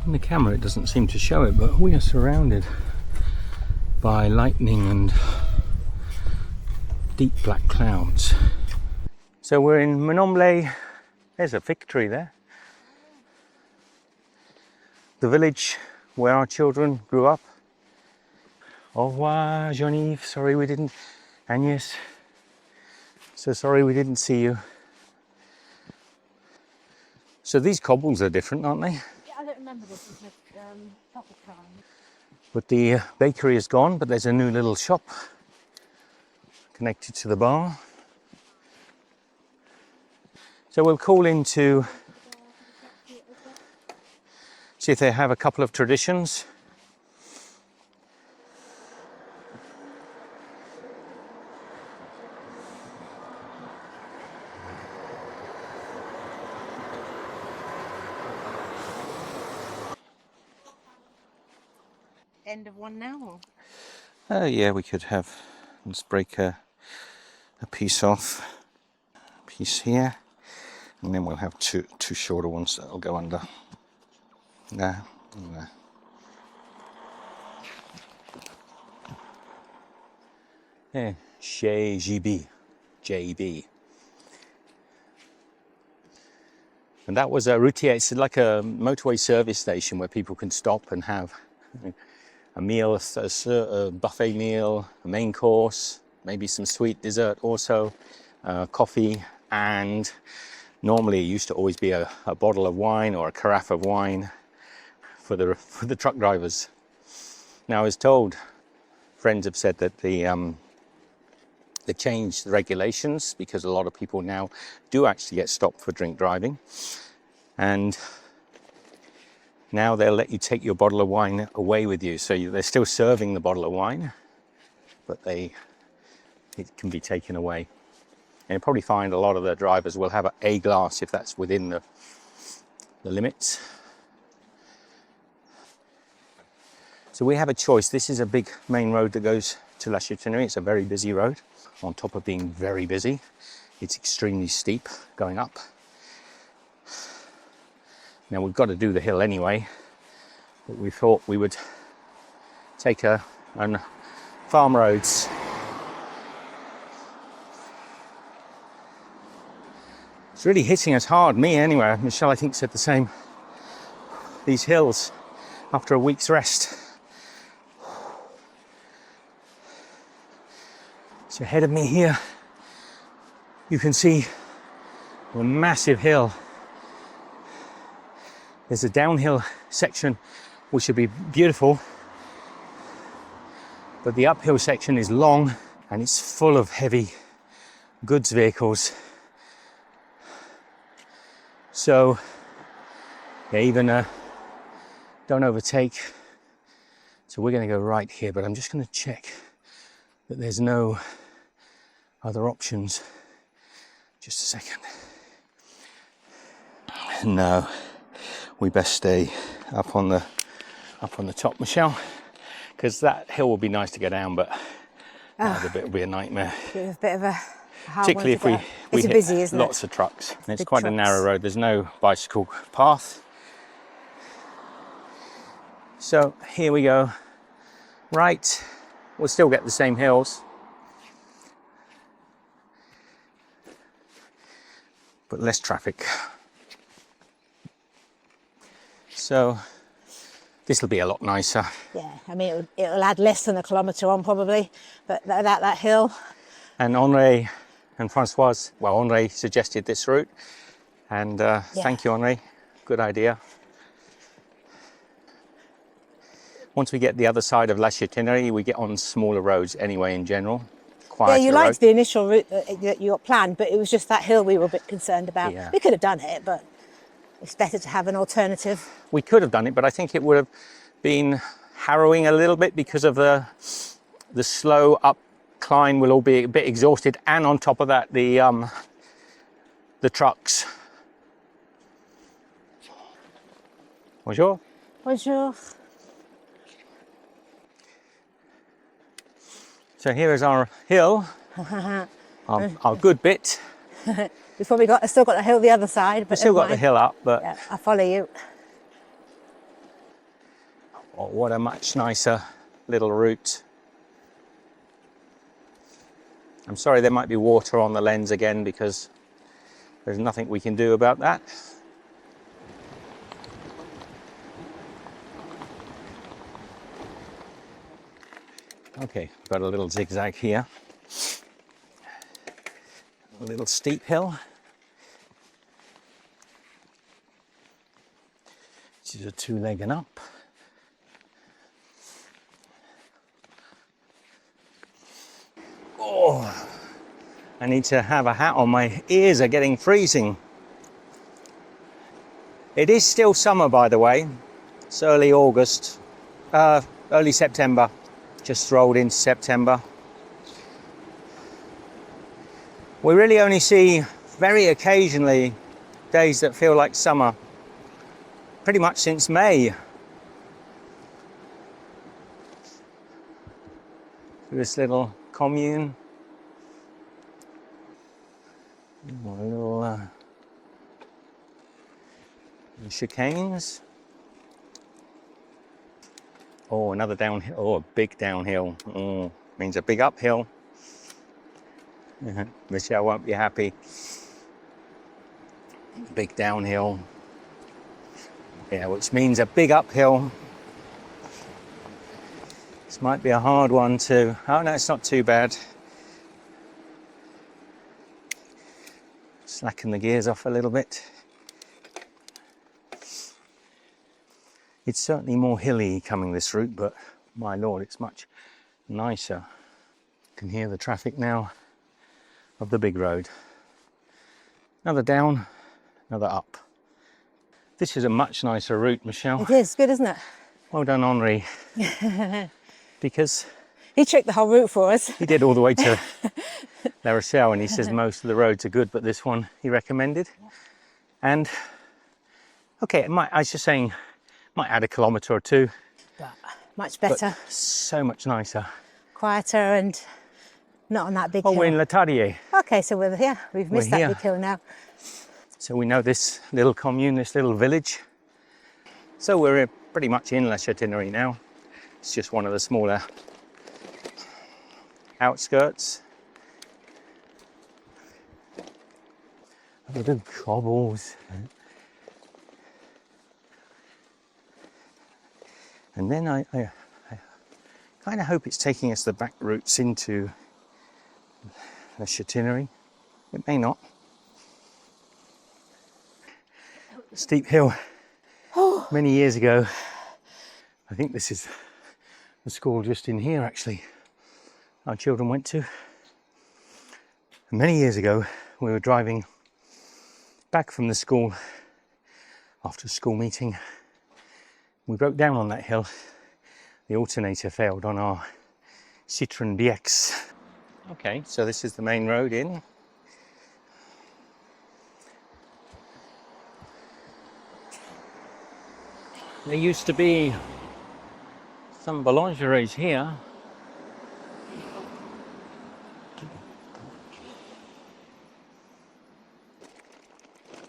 In the camera it doesn't seem to show it, but we are surrounded by lightning and deep black clouds. So we're in Menomble. There's a fig tree there. The village where our children grew up. Au revoir, Jean-Yves. Sorry we didn't. Agnes. So sorry we didn't see you. So these cobbles are different, aren't they? Yeah, I don't remember this as a proper time. But the bakery is gone, but there's a new little shop connected to the bar. So we'll call in to see if they have a couple of traditions. End of one now? Yeah, we could have, let's break a piece off, a piece here, and then we'll have two shorter ones that'll go under. There, and there. Yeah, chez JB. And that was a routier, it's like a motorway service station where people can stop and have a meal, a buffet meal, a main course, maybe some sweet dessert also, coffee, and normally it used to always be a bottle of wine or a carafe of wine for the truck drivers. Now I was told, friends have said that they changed the regulations because a lot of people now do actually get stopped for drink driving, and now they'll let you take your bottle of wine away with you. So they're still serving the bottle of wine, but it can be taken away. And you'll probably find a lot of the drivers will have a glass if that's within the limits. So we have a choice. This is a big main road that goes to La Châtaigneraie. It's a very busy road. On top of being very busy, it's extremely steep going up. Now we've got to do the hill anyway, but we thought we would take on farm roads. It's really hitting us hard, me anyway. Michelle, I think, said the same. These hills after a week's rest. So ahead of me here, you can see a massive hill. There's a downhill section which should be beautiful, but the uphill section is long and it's full of heavy goods vehicles. So yeah, even don't overtake. So we're going to go right here, but I'm just going to check that there's no other options. Just a second. No. We best stay up on the top, Michelle, because that hill would be nice to go down, but the bit will be a nightmare. It's a bit of a hard Particularly if we it's hit busy, isn't lots it? of trucks. And it's Big quite trucks. a narrow road. There's no bicycle path. So here we go. Right, we'll still get the same hills, but less traffic. So this will be a lot nicer. Yeah, I mean, it'll add less than a kilometre on probably, but that hill. And Henri and Françoise, well, Henri suggested this route, and thank you, Henri. Good idea. Once we get the other side of La Châtaigneraie, we get on smaller roads anyway in general. Yeah, you liked the initial route that you got planned, but it was just that hill we were a bit concerned about. Yeah. We could have done it, but it's better to have an alternative. We could have done it, but I think it would have been harrowing a little bit because of the slow up climb. We'll all be a bit exhausted, and on top of that, the trucks. Bonjour. Bonjour. So here is our hill, our good bit. We've probably still got the hill the other side. But We've still got the hill up, but yeah, I'll follow you. Oh, what a much nicer little route. I'm sorry there might be water on the lens again because there's nothing we can do about that. Okay, got a little zigzag here. A little steep hill. This is a two-leg and up. Oh, I need to have a hat on. My ears are getting freezing. It is still summer, by the way. It's early August, early September. Just rolled into September. We really only see very occasionally days that feel like summer, pretty much since May. This little commune. A little chicanes. Oh, another downhill. Oh, a big downhill. Oh, means a big uphill. Michelle won't be happy. Big downhill. Yeah, which means a big uphill. This might be a hard one to... Oh no, it's not too bad. Slacken the gears off a little bit. It's certainly more hilly coming this route, but my lord, it's much nicer. You can hear the traffic now of the big road. Another down, another up. This is a much nicer route, Michelle. It is good, isn't it? Well done, Henri. Because he tricked the whole route for us. he did all the way to Latreille, and he says most of the roads are good, but this one he recommended. And okay, I was just saying, might add a kilometre or two. But much better. But so much nicer. Quieter and not on that big hill. Oh, we're in Latreille. Okay, so we've missed that big hill now. So we know this little commune, this little village. So we're pretty much in La Châtaigneraie now. It's just one of the smaller outskirts. Little cobbles. And then I kind of hope it's taking us the back routes into La Châtaigneraie. It may not. Steep hill. Many years ago, I think this is the school just in here actually, our children went to. And many years ago, we were driving back from the school after a school meeting. We broke down on that hill. The alternator failed on our Citroën DX. Okay, so this is the main road in. There used to be some boulangeries here.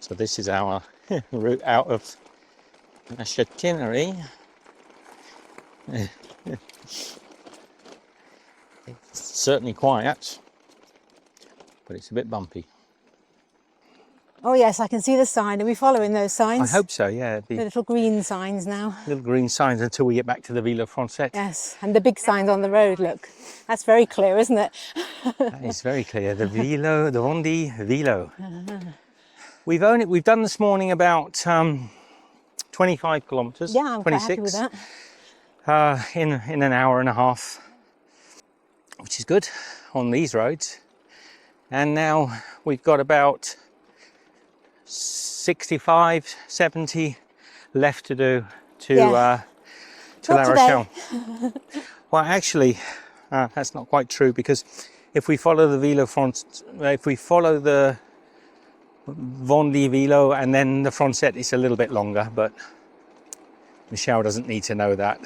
So this is our route out of La Châtaigneraie. It's certainly quiet, but it's a bit bumpy. Oh yes, I can see the sign. Are we following those signs? I hope so, yeah. The little green signs now. Little green signs until we get back to the Villa Francette. Yes, and the big signs on the road, look. That's very clear, isn't it? That is very clear. The Vilo, the Vendée Vilo. We've done this morning about 25 kilometres. Yeah, I'm 26, quite happy with that. In an hour and a half, which is good on these roads. And now we've got about 65, 70 left to do to La Rochelle. Well, actually, that's not quite true, because if we follow the Vendée Vilo and then the Francette, it's a little bit longer, but Michelle doesn't need to know that.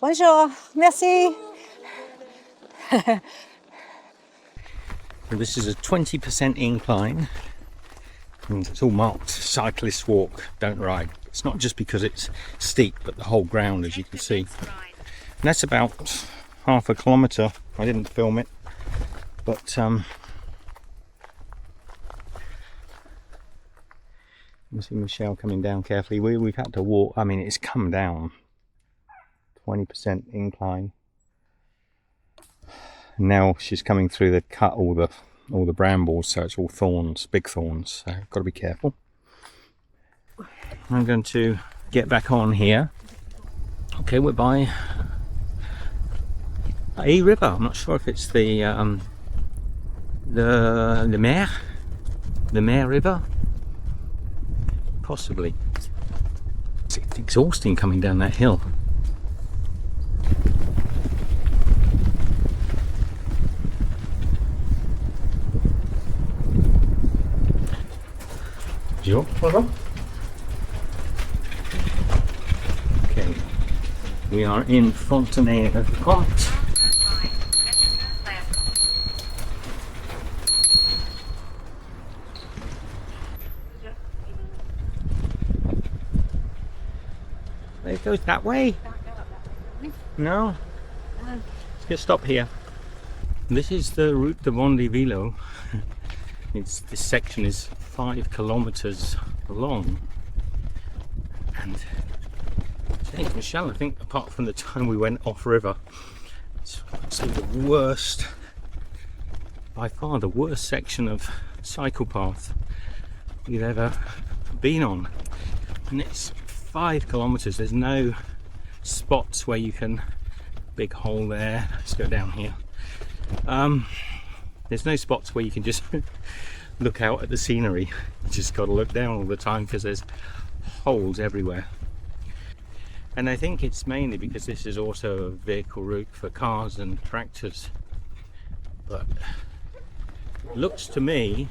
Bonjour, merci. This is a 20% incline, And it's all marked cyclists walk, don't ride. It's not just because it's steep, but the whole ground, as you can see. And that's about half a kilometre. I didn't film it, but you see Michelle coming down carefully. We've had to walk. I mean, it's come down 20% incline. And now she's coming through. They've cut all the brambles, so it's all thorns, big thorns. So got to be careful. I'm going to get back on here. Okay, we're by a river. I'm not sure if it's the Mer River. Possibly. It's exhausting coming down that hill. Okay, we are in Fontenay-le-Comte. It goes that way. No. Let's get stop here. This is the route de Vendée-Villot. This section is 5 kilometers long, and Michelle, I think apart from the time we went off river, it's the worst, by far the worst section of cycle path we've ever been on. And it's 5 kilometers. There's no spots where you can, big hole there, let's go down here. There's no spots where you can just look out at the scenery. You just got to look down all the time because there's holes everywhere. And I think it's mainly because this is also a vehicle route for cars and tractors. But it looks to me,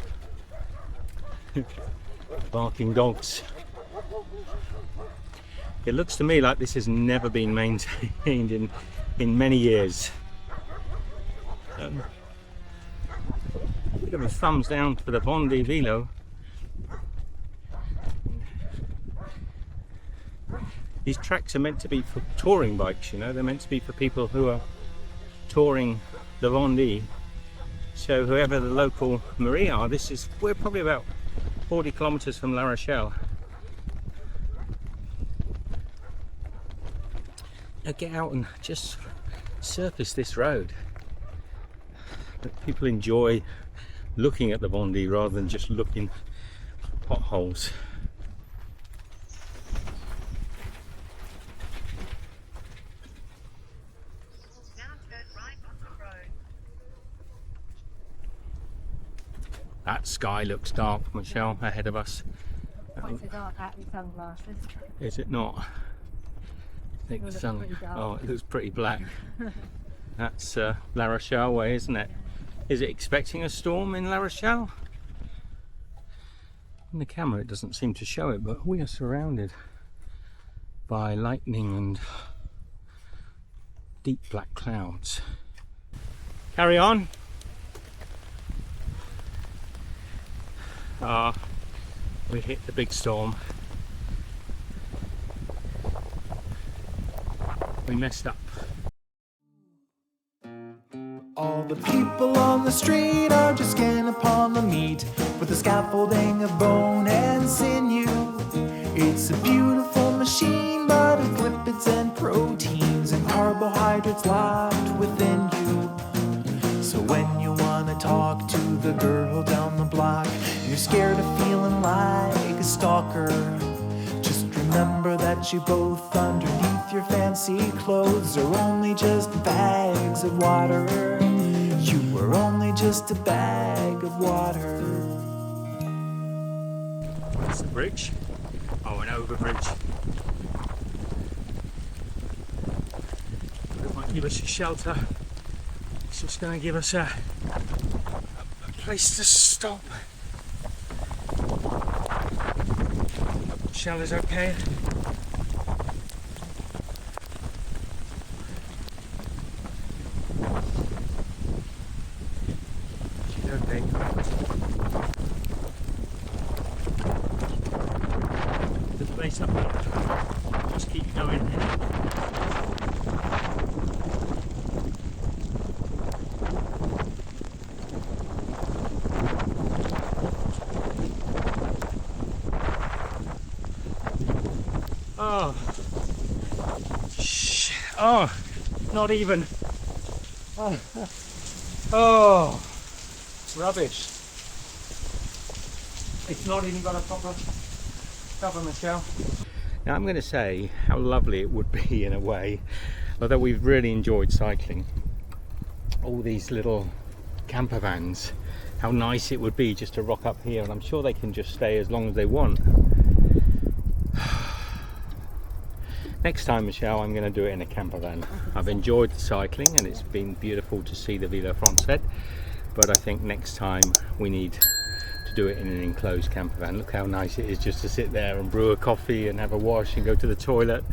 barking dogs, it looks to me like this has never been maintained in many years. Give me thumbs down for the Vendée-Villot. These tracks are meant to be for touring bikes, you know, they're meant to be for people who are touring the Vendée. So whoever the local Marie are, we're probably about 40 kilometers from La Rochelle. Now get out and just surface this road. But people enjoy looking at the Vendée rather than just looking at potholes. That sky looks dark, Michelle, ahead of us. Quite so dark out with sunglasses. Is it not? I think the sun. Oh, it looks pretty black. That's La Rochelle way, isn't it? Is it expecting a storm in La Rochelle? In the camera it doesn't seem to show it, but we are surrounded by lightning and deep black clouds. Carry on. We hit the big storm. We messed up. All the people on the street are just skin upon the meat with the scaffolding of bone and sinew. It's a beautiful machine, but of lipids and proteins and carbohydrates locked within you. So when you want to talk to the girl down the block, you're scared of feeling like a stalker. Just remember that you both underneath your fancy clothes are only just bags of water. You were only just a bag of water. That's the bridge. Oh, an overbridge. It might give us a shelter. It's just going to give us a place to stop. Shell is okay. She's okay. Just keep going. Oh, oh, not even. Oh, rubbish. It's not even got a proper cover, Michelle. Now I'm going to say how lovely it would be in a way, although we've really enjoyed cycling. All these little camper vans, how nice it would be just to rock up here, and I'm sure they can just stay as long as they want. Next time, Michelle, I'm going to do it in a camper van. I've enjoyed the cycling and it's been beautiful to see the Villa Francais, but I think next time we need to do it in an enclosed camper van. Look how nice it is just to sit there and brew a coffee and have a wash and go to the toilet.